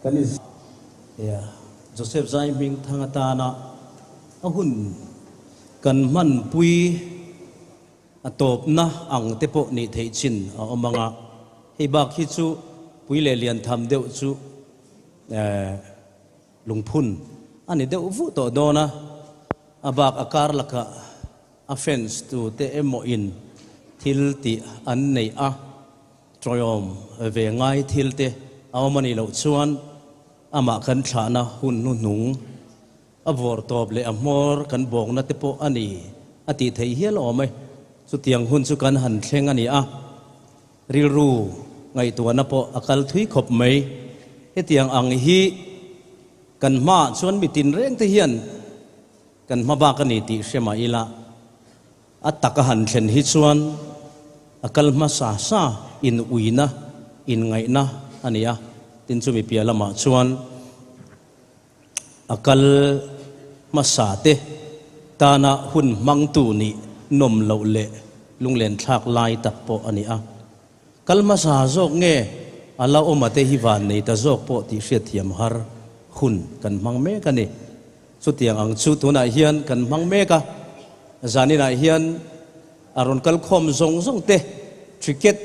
kan ya Joseph Zai Ming thangata na ahun kan man pui atop na ang tepo ni theichin omanga hebak hi chu pui le lian tham deuh chu lungphun ani deuh vu to dona abak akar laka offense tu te emo in thil ti an nei a troyom ve ngai thil te awmani lo chuan ama kan thana hun nu nung avor top le amor kan bong na te po ani ati thei hial omai chu tiang hun chu kan han thleng ani a ril ru ngai tu na po akal thui khop mai he tiang ang hi kan ma chuan mitin reng te hian kan ma ba kan ni ti shema ila ataka han thlen hi chuan akal ma sa sa in uina in ngai na ania tin chu mi pia lama chuan akal masate tana hun mangtu ni nom lo le lunglen thak lai tak po ani a kalma sa jok nge ala omate hi van nei ta jok po ti hriat thiam har hun kan mang me ka ni chu tiang ang chu tuna hian kan mang me ka zanina hian aron kal khom zong zong te cricket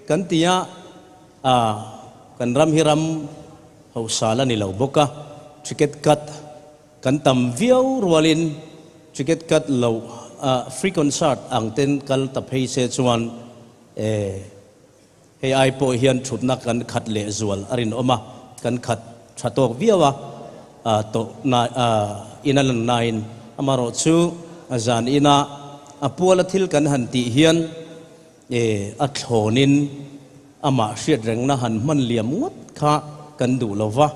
kan tia kan ram hiram hausala ni lo boka cricket cut kan tam viau rualin cricket cut lo free concert ang ten kal taphei se chuan ai po hian thutna kan khat le zual arin oma kan khat thatok viawa to na inalan nain amaro chu azan ina apuala thil kan han ti hian athlonin ama hriat reng na han man liam ngot kha kan du lova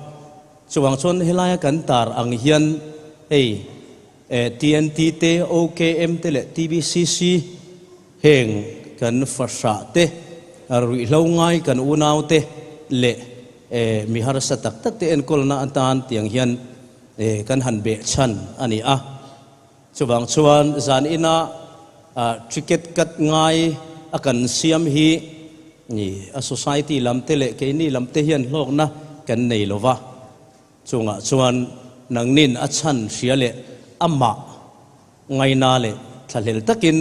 chuang chon helaya kan tar ang hian TNT te OKM te le TVCC heng kan fasha te rui lo ngai kan unaw te le mi har sa tak tak te en kol na atan tiang hian kan han be chan ani a chuwang chuan zan ina cricket kat ngai akan siam hi ni a society lam te le ke ni lam te hian hlok na kan nei lova chunga chuan nangnin a chan hria le ama ngai na le thalel takin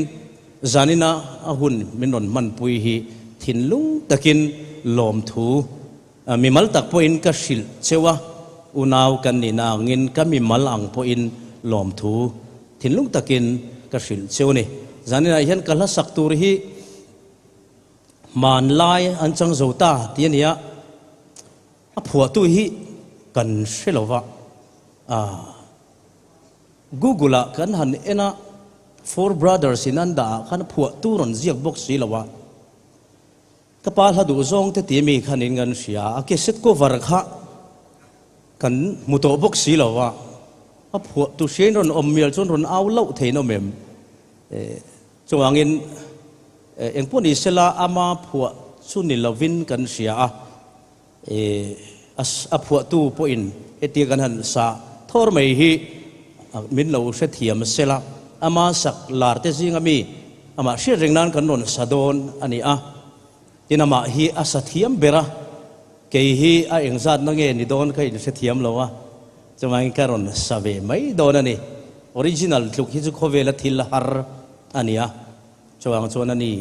zanina ahun minon man pui hi thinlung takin lom thu mimal tak po in ka shil chewa unaw kan ni na ngin ka mimal ang po in lom thu thinlung takin ka shil chewni zanina hian kala saktur hi man lai an chang zota tiania a phua tu hi kan shilova Google kan han ena four brothers inanda kan phua tu ron ziak box silawa kapal hadu zong te timi khanin gan sia ake set ko varkha kan muto box silawa a phua tu shen ron ommel chon ron aw lo theino mem chuangin engponi sela ama phua chuni lovin kan sia a phua tu po in eti kan han sa thor mai hi min lo se thiam sela ama sak lar te jingami ama hri rengnan kan non sadon ani a tinama hi asathiam bera ke hi a engzat na nge ni don kai se thiam lowa chumai karon save mai don ani original tluk hi chu khovela thil har ania chuang chon ani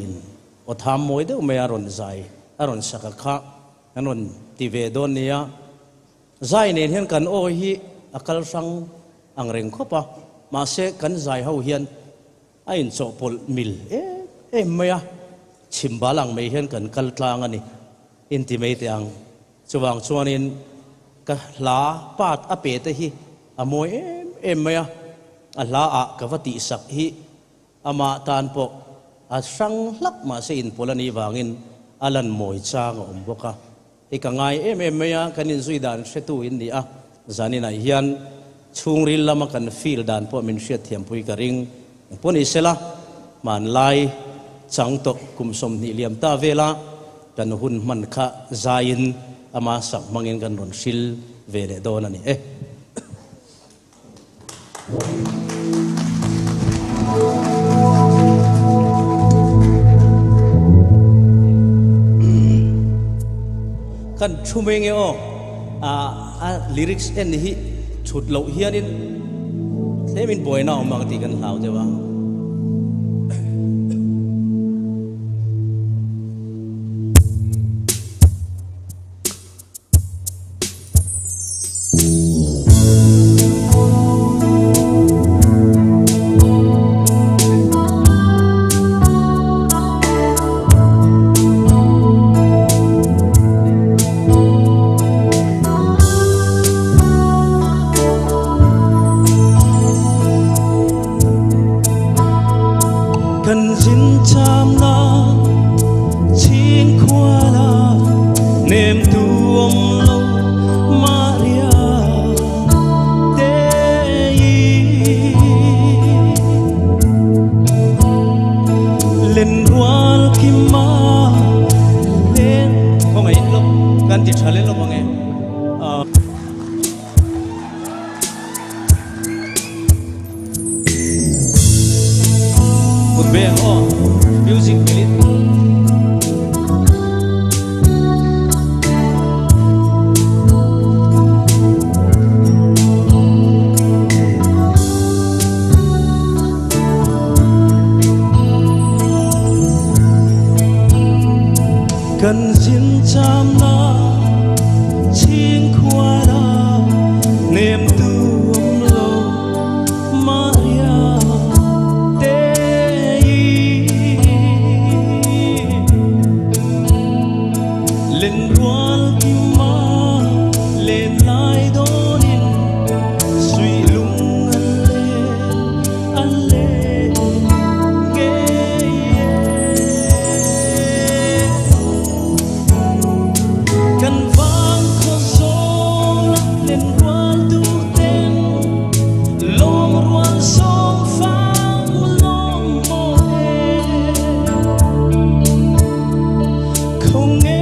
o tham moi de me aron zai aron saka kha anon tive don nia zai ne hian kan o hi akal sang ang reng khopa ma se kan zai ho hian a in cho pol mil maya chimbalang mai hian kan kal tlang ani intimate ang chuwang chuanin ka la pat a pe te hi amoi maya a la a kawati sak hi ama tan po a sang lak ma se in polani wangin alan moi chang omboka ikangai maya kanin zuidan setu in ni a zanina hian chung ril lama kan feel dan po min hriat thiam pui ka ring poni sela man lai chang to kum som ni liam ta vela kan hun man kha zain ama sak mangin kan ron sil vele don ani kan chumenge o lyrics en hi chut lo hianin themin boina ma ti kan hlau dewa cần xin chăm la xin khoa la niềm tuông lâu Maria Dei lên rual kim ma lên không ai lúc gan chỉ trả lên lúc mọi người bang music beat cần xin chăm la xin khoa la niềm tuông lâu Maria lên rual kim ma lên lai donin suy lung alle nghe cần vang khó gió lên rual tu ten long rual song phang long mô không nghe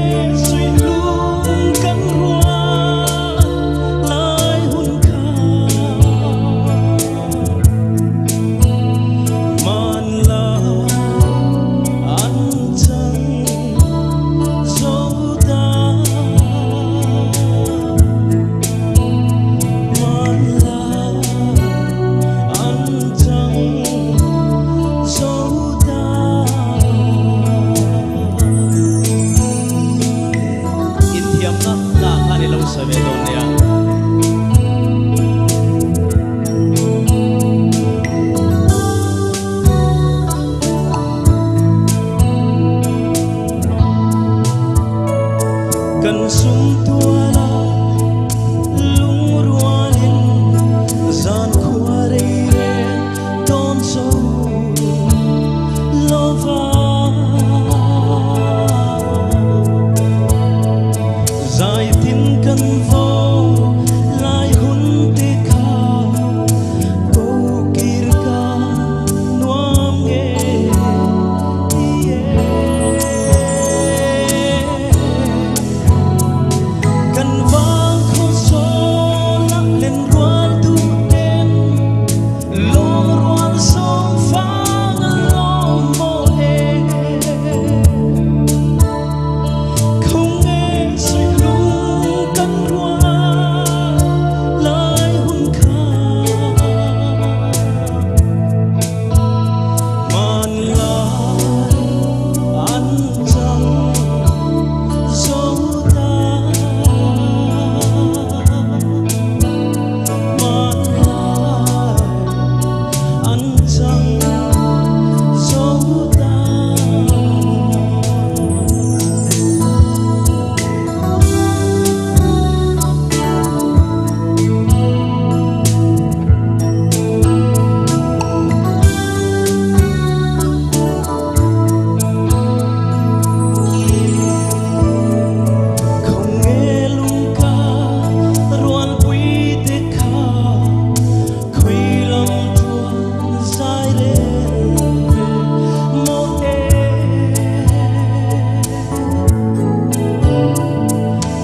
cần sung tua la lung rualin gian khoa re don so lova zai tin kan vo lai hun te kha ko kir ka nuam nge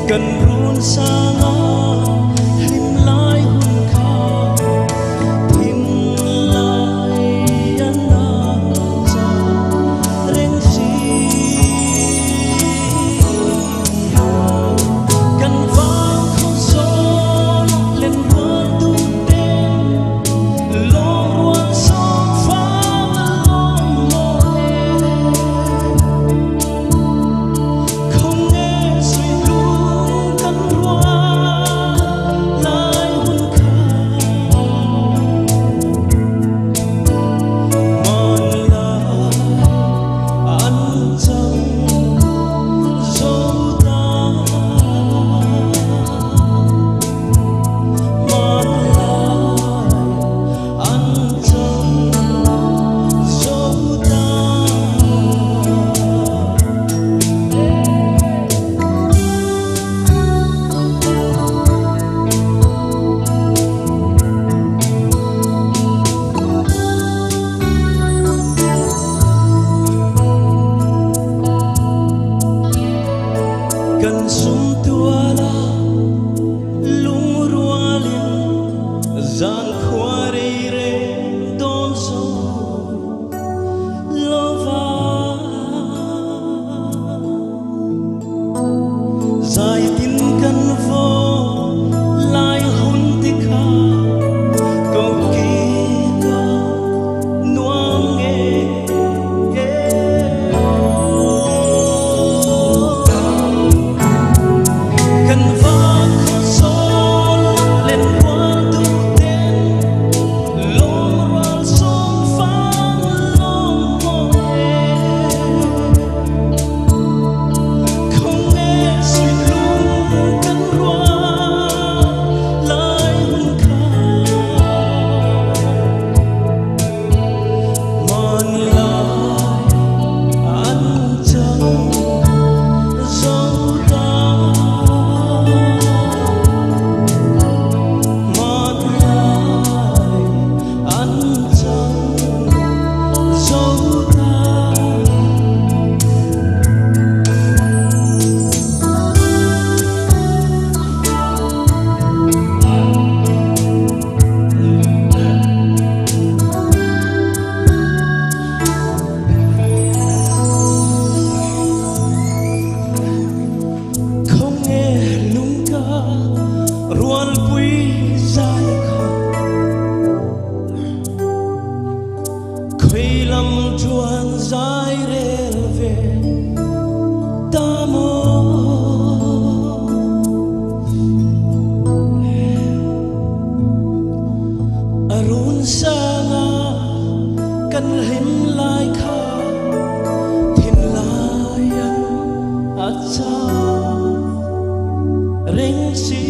cần run sang lim lai hun kha tim lai an na cha reng si cần vang không kan sum tuala lung rualin zan khware re don zo lova zai tin kan vo lai hun tikha ko ki ka nuang nge kan va sol len quan tu ten lom ral som phang lom mo không nghe suy lung kan rua lai hun kha man lai an chang dấu ta man lai an chang dấu ta không nghe lung ca rual quý dài kha khuy lâm chuan dài rel về ta mô arun sanga kan him lai kha thin lai an acha ring si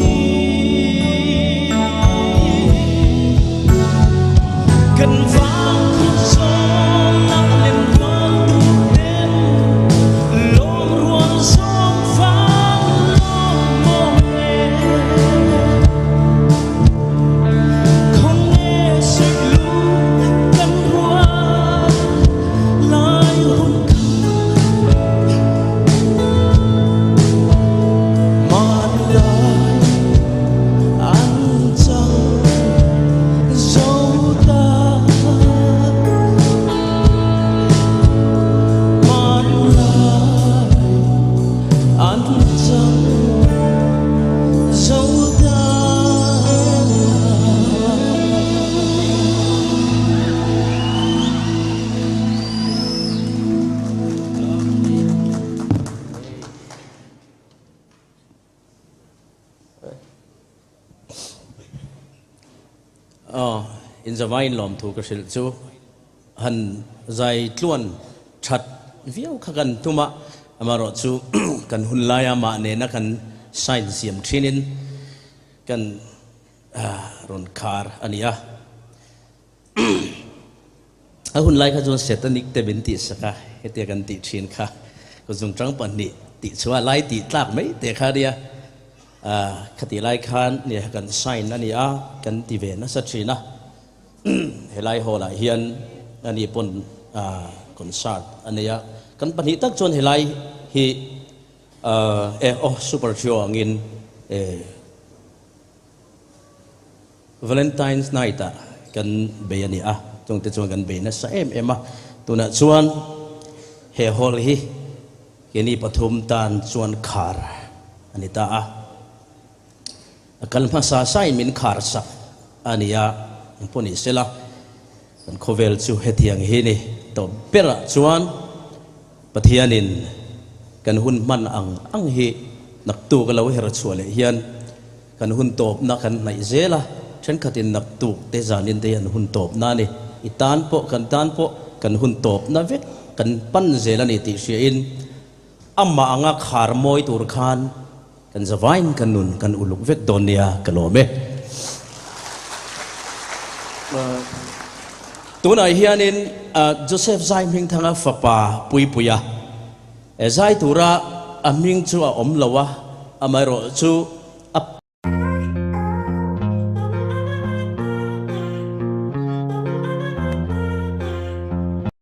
kan vang khúc sông nặng lên quan tu đến lom ruộng sông vang lom mồ không nghe sực lung kan hoa lai hun kha man lai an chang dấu ta man lai an chang dấu ta in zawai lom thu ka sil chu han zai tluan that viau kha kan tuma amaro chu kan hun laya ma ne na kan sign siam thinin kan ron khar ania a hun lai kha jon setanik te binti saka hete kan ti thin kha ko jung trang pan ni ti chua lai ti tlak mai te kha dia khati lai khan ne kan sign ania kan ti ve na sa thina helai hola hian ani pon concert ania kan pani tak chon helai hi super show angin Valentine's night kan be ani chung te chung kan be na sa ema tuna chuan he hol hi keni pathum tan chuan khar ani ta kan phasa sai min khar sak ania poni sela kan khovel chu hetiang hi ni to pera chuan pathianin kan hun man ang hi nak tu ka lo her chuale hian kan hun top na kan nai zela chen khatin nak tu te zanin te an hun top na ni itan po kan hun top na vek kan pan zela ni ti sia in amma anga khar moi tur khan kan zawain kan nun kan uluk vek donia kalome tunai hianin Joseph zai ming thanga fapa pui puya zai tura aming chu a om lawa amaro chu